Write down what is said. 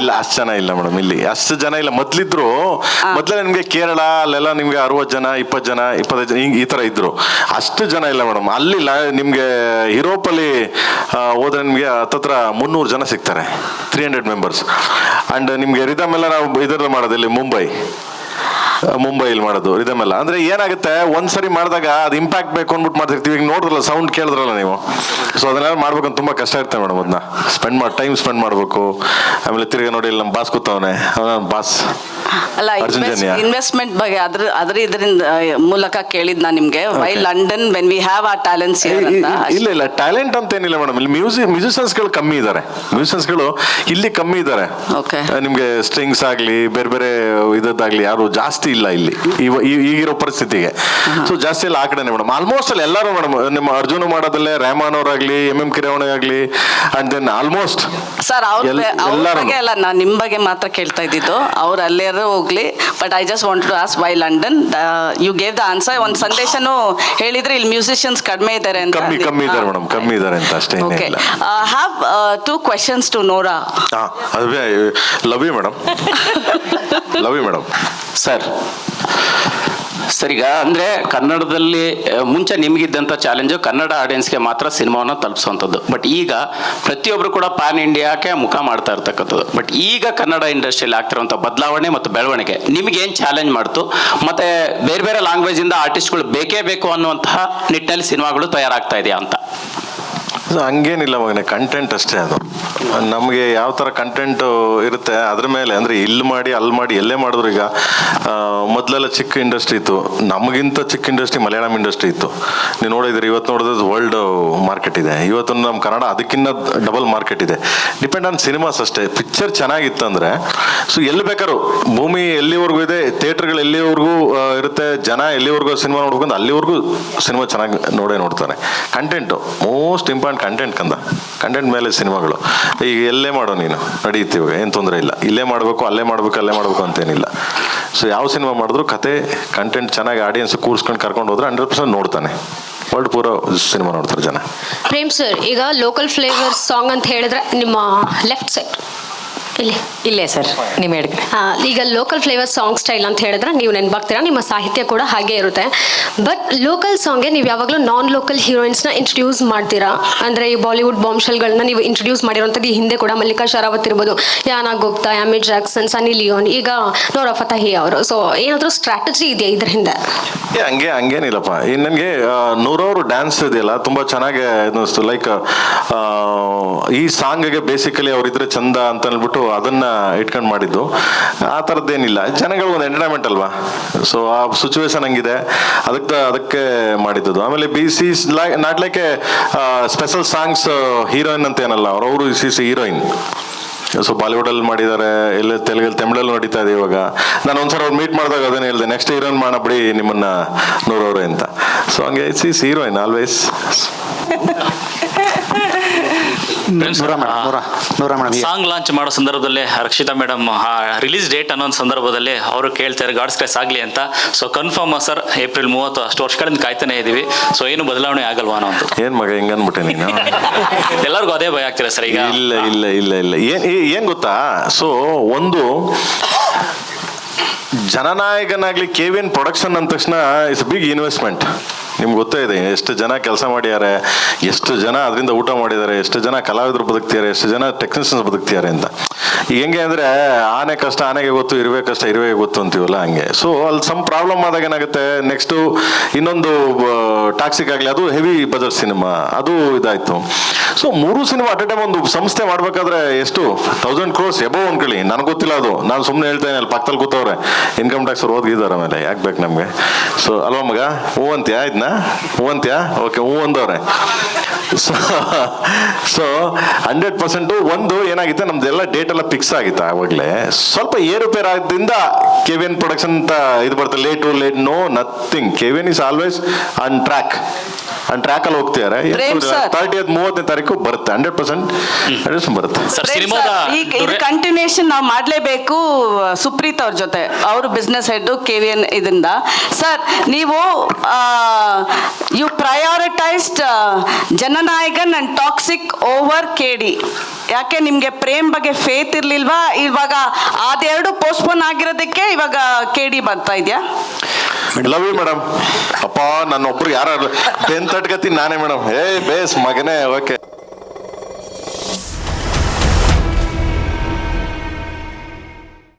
ಇಲ್ಲ ಅಷ್ಟು ಜನ ಇಲ್ಲ ಮೇಡಮ್, ಇಲ್ಲಿ ಅಷ್ಟು ಜನ ಇಲ್ಲ. ಮೊದ್ಲಿದ್ರು, ಮೊದ್ಲೇ ನಿಮ್ಗೆ ಕೇರಳ ಅಲ್ಲೆಲ್ಲ ನಿಮ್ಗೆ 60 ಜನ 20 ಜನ 25 ಜನ ಈ ತರ ಇದ್ರು. ಅಷ್ಟು ಜನ ಇಲ್ಲ ಮೇಡಮ್. ಅಲ್ಲಿ ನಿಮ್ಗೆ ಯುರೋಪ್ ಅಲ್ಲಿ ಹೋದ್ರೆ ನಿಮ್ಗೆ ಹತ್ತತ್ರ 300 ಜನ ಸಿಗ್ತಾರೆ, 300 ಮೆಂಬರ್ಸ್. ಅಂಡ್ ನಿಮ್ಗೆ ರಿದಮ್ ಎಲ್ಲ ನಾವು ಇದರಲ್ಲಿ ಮಾಡೋದು ಇಲ್ಲಿ ಮುಂಬೈಲಿ ಮಾಡೋದು ರಿದಮ್ ಎಲ್ಲ. ಅಂದ್ರೆ ಏನಾಗುತ್ತೆ, ಒಂದ್ಸರಿ ಮಾಡಿದಾಗ ಅದು ಇಂಪ್ಯಾಕ್ಟ್ ಬೇಕು ಅಂದ್ಬಿಟ್ಟು ಮಾಡ್ತಿರ್ತೀವಿ. ಈಗ ನೋಡಿದ್ರಲ್ಲ, ಸೌಂಡ್ ಕೇಳಿದ್ರಲ್ಲ ನೀವು. ಸೊ ಅದನ್ನೆಲ್ಲ ಮಾಡ್ಬೇಕಂತ ತುಂಬಾ ಕಷ್ಟ ಇರ್ತದೆ ಮೇಡಮ್. ಅದನ್ನ ಟೈಮ್ ಸ್ಪೆಂಡ್ ಮಾಡ್ಬೇಕು. ಆಮೇಲೆ ತಿರ್ಗಿ ನೋಡಿ ಇಲ್ಲಿ ನಮ್ಮ ಬಾಸ್ ಕೂತವನೆ, ಬಾಸ್ ಅಲ್ಲ, ಇನ್ವೆಸ್ಟ್ಮೆಂಟ್ ಬಗ್ಗೆ ಇದರಿಂದ ಮೂಲಕ ಕೇಳಿದ್ ನಾನು ನಿಮ್ಗೆ. Why London when we have a talents? ಇಲ್ಲ ಟ್ಯಾಲೆಂಟ್ ಅಂತ ಏನಿಲ್ಲ ಮೇಡಮ್. ಇಲ್ಲಿ ಮ್ಯೂಸಿಷಿಯನ್ಸ್ಗಳು ಕಮ್ಮಿ ಇದ್ದಾರೆ. ಮ್ಯೂಸಿಷಿಯನ್ಸ್ಗಳು ಇಲ್ಲಿ ಕಮ್ಮಿ ಇದ್ದಾರೆ. ನಿಮ್ಗೆ ಸ್ಟ್ರಿಂಗ್ಸ್ ಆಗ್ಲಿ ಬೇರೆ ಬೇರೆ ಇದಾಗ್ಲಿ ಯಾರು ಜಾಸ್ತಿ ಇಲ್ಲ ಇಲ್ಲಿ ಈಗಿರೋ ಪರಿಸ್ಥಿತಿಗೆ. ಸೊ ಜಾಸ್ತಿ ಎಲ್ಲ ಆ ಕಡೆನೆ ಮೇಡಮ್. ಆಲ್ಮೋಸ್ಟ್ ಅಲ್ಲಿ ಎಲ್ಲರೂ ಮೇಡಮ್, ನಿಮ್ಮ ಅರ್ಜುನ್ ಮಾಡೋದಲ್ಲೇ ರೆಹಮಾನ್ ಅವರಾಗ್ಲಿ, MM ಕಿರವಾಣಿ ಆಗ್ಲಿ, ಅಂಡ್ ದೆನ್ ಆಲ್ಮೋಸ್ಟ್ ಸರ್ ಅವ್ರ ಬಗ್ಗೆ ಅಲ್ಲ, ನಾನು ನಿಮ್ ಬಗ್ಗೆ ಮಾತ್ರ ಕೇಳ್ತಾ ಇದ್ದಿದ್ದು. ಅವ್ರು ಅಲ್ಲೇ ಹೋಗ್ಲಿ, but I just want to ask why London. You gave the answer. ಒಂದು ಸಂದೇಶನೂ ಹೇಳಿದ್ರೆ ಇಲ್ಲಿ ಮ್ಯೂಸಿಷಿಯನ್ಸ್ ಕಡಿಮೆ ಇದ್ದಾರೆ ಅಂತ. ಕಮ್ಮಿ ಇದ್ದಾರೆ ಮೇಡಮ್, ಕಮ್ಮಿ ಇದ್ದಾರೆ ಅಂತ ಅಷ್ಟೇ. Okay, have 2 questions to Nora. Love you madam. Love you madam. Sir ಈಗ ಅಂದರೆ ಕನ್ನಡದಲ್ಲಿ ಮುಂಚೆ ನಿಮಗಿದ್ದಂಥ ಚಾಲೆಂಜು ಕನ್ನಡ ಆಡಿಯನ್ಸ್ಗೆ ಮಾತ್ರ ಸಿನಿಮಾವನ್ನು ತಲುಪಿಸುವಂಥದ್ದು. ಬಟ್ ಈಗ ಪ್ರತಿಯೊಬ್ಬರು ಕೂಡ ಪ್ಯಾನ್ ಇಂಡಿಯಾಕ್ಕೆ ಮುಖ ಮಾಡ್ತಾ ಇರ್ತಕ್ಕಂಥದ್ದು. ಬಟ್ ಈಗ ಕನ್ನಡ ಇಂಡಸ್ಟ್ರಿಯಲ್ಲಿ ಆಗ್ತಿರುವಂಥ ಬದಲಾವಣೆ ಮತ್ತು ಬೆಳವಣಿಗೆ ನಿಮಗೇನು ಚಾಲೆಂಜ್ ಮಾಡ್ತು? ಮತ್ತು ಬೇರೆ ಬೇರೆ ಲ್ಯಾಂಗ್ವೇಜಿಂದ ಆರ್ಟಿಸ್ಟ್ಗಳು ಬೇಕೇ ಬೇಕು ಅನ್ನುವಂತಹ ನಿಟ್ಟಿನಲ್ಲಿ ಸಿನಿಮಾಗಳು ತಯಾರಾಗ್ತಾ ಇದೆಯಾ ಅಂತ? ಹಂಗೇನಿಲ್ಲ ಮಗನೆ, ಕಂಟೆಂಟ್ ಅಷ್ಟೇ. ಅದು ನಮಗೆ ಯಾವ ಥರ ಕಂಟೆಂಟ್ ಇರುತ್ತೆ ಅದ್ರ ಮೇಲೆ. ಅಂದರೆ ಇಲ್ಲಿ ಮಾಡಿ ಅಲ್ಲಿ ಮಾಡಿ ಎಲ್ಲೇ ಮಾಡಿದ್ರು. ಈಗ ಮೊದಲೆಲ್ಲ ಚಿಕ್ಕ ಇಂಡಸ್ಟ್ರಿ ಇತ್ತು, ನಮಗಿಂತ ಚಿಕ್ಕ ಇಂಡಸ್ಟ್ರಿ ಮಲಯಾಳಂ ಇಂಡಸ್ಟ್ರಿ ಇತ್ತು. ನೀವು ನೋಡಿದ್ರಿ, ಇವತ್ತು ನೋಡಿದ್ರೆ ವರ್ಲ್ಡ್ ಮಾರ್ಕೆಟ್ ಇದೆ. ಇವತ್ತು ನಮ್ಮ ಕನ್ನಡ ಅದಕ್ಕಿಂತ ಡಬಲ್ ಮಾರ್ಕೆಟ್ ಇದೆ. ಡಿಪೆಂಡ್ ಆನ್ ಸಿನಿಮಾಸ್ ಅಷ್ಟೇ. ಪಿಕ್ಚರ್ ಚೆನ್ನಾಗಿತ್ತು ಅಂದರೆ ಸೊ ಎಲ್ಲಿ ಬೇಕಾದ್ರು ಭೂಮಿ ಎಲ್ಲಿವರೆಗೂ ಇದೆ, ಥಿಯೇಟರ್ಗಳು ಎಲ್ಲಿವರೆಗೂ ಇರುತ್ತೆ, ಜನ ಎಲ್ಲಿವರೆಗೂ ಸಿನಿಮಾ ನೋಡ್ಕೊಂಡು ಅಲ್ಲಿವರೆಗೂ ಸಿನಿಮಾ ಚೆನ್ನಾಗಿ ನೋಡ್ತಾರೆ. Content most important. ಕಂಟೆಂಟ್ ಮೇಲೆ ಸಿನಿಮಾಗಳು. ಈಗ ಎಲ್ಲೇ ಮಾಡೋ ನೀನು ನಡೀತೀವಿ, ಏನು ತೊಂದರೆ ಇಲ್ಲ. ಇಲ್ಲೇ ಮಾಡಬೇಕು, ಅಲ್ಲೇ ಮಾಡಬೇಕು ಅಂತೇನಿಲ್ಲ. ಸೊ ಯಾವ ಸಿನಿಮಾ ಮಾಡಿದ್ರು ಕತೆ ಕಂಟೆಂಟ್ ಚೆನ್ನಾಗಿ ಆಡಿಯನ್ಸ್ ಕೂರಿಸ್ಕೊಂಡು ಕರ್ಕೊಂಡು ಹೋದ್ರೆ 100% ನೋಡ್ತಾನೆ. ವರ್ಲ್ಡ್ ಪೂರ ಸಿನಿಮಾ ನೋಡ್ತಾರೆ ಜನ. ಪ್ರೇಮ್ ಸರ್, ಈಗ ಲೋಕಲ್ ಫ್ಲೇವರ್ ಸಾಂಗ್ ಅಂತ ಹೇಳಿದ್ರೆ ನಿಮ್ಮ ಲೆಫ್ಟ್ ಸೈಡ್ ಇಲ್ಲೇ ಸರ್ ನಿಮ್ಮ ಹೇಳಿದ್ರೆ ಈಗ ಲೋಕಲ್ ಫ್ಲೇವರ್ ಸಾಂಗ್ ಸ್ಟೈಲ್ ಅಂತ ಹೇಳಿದ್ರೆ ನೀವು ನೆನಪಾಗ್ತೀರಾ, ನಿಮ್ಮ ಸಾಹಿತ್ಯ ಕೂಡ ಹಾಗೆ ಇರುತ್ತೆ. ಬಟ್ ಲೋಕಲ್ ಸಾಂಗ್ಗೆ ನೀವು ಯಾವಾಗಲೂ ನಾನ್ ಲೋಕಲ್ ಹೀರೋಯಿನ್ಸ್ನ ಇಂಟ್ರೊಡ್ಯೂಸ್ ಮಾಡ್ತೀರಾ? ಅಂದರೆ ಈ ಬಾಲಿವುಡ್ ಬಾಂಬ್ಶೆಲ್ಗಳನ್ನ ನೀವು ಇಂಟ್ರೊಡ್ಯೂಸ್ ಮಾಡಿರೋಂಥದ್ದು. ಈ ಹಿಂದೆ ಕೂಡ ಮಲ್ಲಿಕಾ ಶರಾವತ್ ಇರ್ಬೋದು, ಯಾನಾ ಗುಪ್ತಾ, ಯಾಮಿ ಜಾಕ್ಸನ್, ಸನ್ನಿ ಲಿಯೋನ್, ಈಗ ನೋರಾ ಫತಹಿ ಅವರು. ಸೊ ಏನಾದರೂ ಸ್ಟ್ರಾಟಜಿ ಇದೆಯಾ ಇದ್ರ ಹಿಂದೆ? ಹಂಗೇನಿಲ್ಲಪ್ಪ. ನನಗೆ ನೂರವರು ಡ್ಯಾನ್ಸ್ ಇದೆಯಲ್ಲ ತುಂಬ ಚೆನ್ನಾಗಿ ಅನ್ನಿಸ್ತು. ಲೈಕ್ ಈ ಸಾಂಗ್ಗೆ ಬೇಸಿಕಲಿ ಅವರಿದ್ರೆ ಚಂದ ಅಂತ ಹೇಳ್ಬಿಟ್ಟು ಅದನ್ನ ಇಟ್ಕೊಂಡು ಮಾಡಿದ್ದು. ಆ ಥರದ್ದೇನಿಲ್ಲ, ಜನಗಳು ಒಂದು ಎಂಟರ್ಟೈನ್ಮೆಂಟ್ ಅಲ್ವಾ. ಸೊ ಆ ಸಿಚುವೇಶನ್ ಹಂಗಿದೆ, ಅದಕ್ಕೆ ಮಾಡಿದ್ದು. ಆಮೇಲೆ not like A special songs heroine ಅಂತ ಏನಲ್ಲ, ಅವರು ಇಸ್ ಹೀರೋಯಿನ್. ಸೊ ಬಾಲಿವುಡಲ್ಲಿ ಮಾಡಿದ್ದಾರೆ, ಎಲ್ಲ ತಮಿಳಲ್ಲಿ ನಡೀತಾ ಇದೆ ಇವಾಗ. ನಾನು ಒಂದ್ಸಲ ಅವ್ರು ಮೀಟ್ ಮಾಡಿದಾಗ ಅದನ್ನೇ ಹೇಳಿದೆ, ನೆಕ್ಸ್ಟ್ ಹೀರೋಯಿನ್ ಮಾಡಬಿಡಿ ನಿಮ್ಮನ್ನ ನೂರವ್ರೆ ಅಂತ. ಸೊ ಹಂಗೆ is heroine always. Song launch ಮಾಡೋ ಸಂದರ್ಭದಲ್ಲಿ ರಕ್ಷಿತಾ ಮೇಡಮ್ ರಿಲೀಸ್ ಡೇಟ್ ಅನ್ನೋ ಸಂದರ್ಭದಲ್ಲಿ ಅವರು ಕೇಳ್ತಾರೆ ಗಾಡ್ಸ್ ಕ್ರೇಸ್ ಆಗಲಿ ಅಂತ. ಸೊ ಕನ್ಫರ್ಮ್ ಸರ್, ಏಪ್ರಿಲ್ 30, ಅಷ್ಟು ವರ್ಷಗಳಿಂದ ಕಾಯ್ತಾನೆ ಇದೀವಿ. ಸೊ ಏನು ಬದಲಾವಣೆ ಆಗಲ್ವಾ ಅನ್ನೋ? ಏನ್ ಮಗ ಹಿಂಗ ಅನ್ಬಿಟ್ಟೆ ನೀನು? ಎಲ್ಲರಿಗೂ ಅದೇ ಭಯ ಆಗ್ತಿರ ಸರ್ ಈಗ. ಇಲ್ಲ ಏನ್ ಗೊತ್ತಾ, ಸೊ ಒಂದು ಜನನಾಯಕನಾಗ್ಲಿ KVN ಪ್ರೊಡಕ್ಷನ್ ಅಂದ ತಕ್ಷಣ ಇಟ್ಸ್ ಬಿಗ್ ಇನ್ವೆಸ್ಟ್ಮೆಂಟ್. ನಿಮ್ಗೆ ಗೊತ್ತೇ ಇದೆ ಎಷ್ಟು ಜನ ಕೆಲಸ ಮಾಡಿದ್ದಾರೆ, ಎಷ್ಟು ಜನ ಅದರಿಂದ ಊಟ ಮಾಡಿದ್ದಾರೆ, ಎಷ್ಟು ಜನ ಕಲಾವಿದರು ಬದುಕ್ತಿದ್ದಾರೆ, ಎಷ್ಟು ಜನ ಟೆಕ್ನಿಷಿಯನ್ಸ್ ಬದುಕ್ತಿದ್ದಾರೆ ಅಂತ. ಈಗ ಹೆಂಗೆ ಅಂದರೆ ಆನೆ ಕಷ್ಟ ಆನೆಗೆ ಗೊತ್ತು, ಇರುವೆ ಕಷ್ಟ ಇರುವೆ ಗೊತ್ತು ಅಂತೀವಲ್ಲ ಹಂಗೆ. ಸೊ ಅಲ್ಲಿ ಸಮ್ ಪ್ರಾಬ್ಲಮ್ ಆದಾಗ ಏನಾಗುತ್ತೆ, ನೆಕ್ಸ್ಟು ಇನ್ನೊಂದು ಟಾಕ್ಸಿಕ್ ಆಗಲಿ, ಅದು ಹೆವಿ ಬಜೆಟ್ ಸಿನಿಮಾ, ಅದು ಇದಾಯಿತು. So 3 cinema at A time ಒಂದು ಸಂಸ್ಥೆ ಮಾಡಬೇಕಾದ್ರೆ ಎಷ್ಟು 1000 crores ಎಬೋ ಅನ್ಕೊಳ್ಳಿ. ನನಗೆ ಗೊತ್ತಿಲ್ಲ ಅದು, ನಾನು ಸುಮ್ಮನೆ ಹೇಳ್ತೇನೆ. ಅಲ್ಲಿ ಪಕ್ಕದಲ್ಲಿ ಕೂತವ್ರೆ ಇನ್ಕಮ್ ಟ್ಯಾಕ್ಸ್ ಅವ್ರು ಓದಿದ್ದಾರೆ. ಆಮೇಲೆ ಯಾಕೆ ಬೇಕು ನಮಗೆ? ಸೊ ಅಲ್ವಾ ಮಗ, ಹೂ ಅಂತ್ಯಾ ಇದನ್ನ? ಹೂ ಅಂತ್ಯಾ? ಓಕೆ, ಹೂ ಅಂದವ್ರೆ. ಸೊ 100% ಒಂದು ಏನಾಗಿತ್ತು, ನಮ್ದೆಲ್ಲ ಡೇಟ್ ಎಲ್ಲ ಫಿಕ್ಸ್ ಆಗಿತ್ತು ಆವಾಗಲೇ. ಸ್ವಲ್ಪ ಏರುಪೇರು ಆದ್ದರಿಂದ KVN ಪ್ರೊಡಕ್ಷನ್ ಅಂತ ಇದು ಬರುತ್ತೆ. Late no nothing. KVN is always on track. ಅಲ್ಲಿ ಹೋಗ್ತಿದ್ದಾರೆ. 30th 30ನೇ ತಾರೀಕು ಬರುತ್ತೆ. 100% ಬರುತ್ತೆ. ಕಂಟಿನ್ಯೂಷನ್ ನಾವು ಮಾಡಲೇಬೇಕು. ಸುಪ್ರೀತ್ ಅವ್ರ ಜೊತೆ, ಅವರು ಬಿಸ್ನೆಸ್ ಹೆಡ್ KVN ಇದರಿಂದ. ಸರ್, ನೀವು ಯು ಪ್ರಯಾರಿಟೈಸ್ಡ್ ಜನ ಜನನಾಯಕನ್ ಅಂಡ್ ಟಾಕ್ಸಿಕ್ ಓವರ್ KD. ಯಾಕೆ ನಿಮ್ಗೆ ಪ್ರೇಮ್ ಬಗ್ಗೆ ಫೇತ್ ಇರ್ಲಿಲ್ವಾ? ಇವಾಗ ಅದೆರಡು ಪೋಸ್ಟ್ಪೋನ್ ಆಗಿರೋದಕ್ಕೆ ಇವಾಗ KD ಬರ್ತಾ ಇದೆಯಾ? Love you madam. ಅಪ್ಪ ನನ್ನ ಒಬ್ರು ಯಾರು ಬೆನ್ ತಟ್ಕತೀನಿ ನಾನೇ ಮೇಡಮ್. ಬೇಸ್ ಮಗನೇ. ಓಕೆ.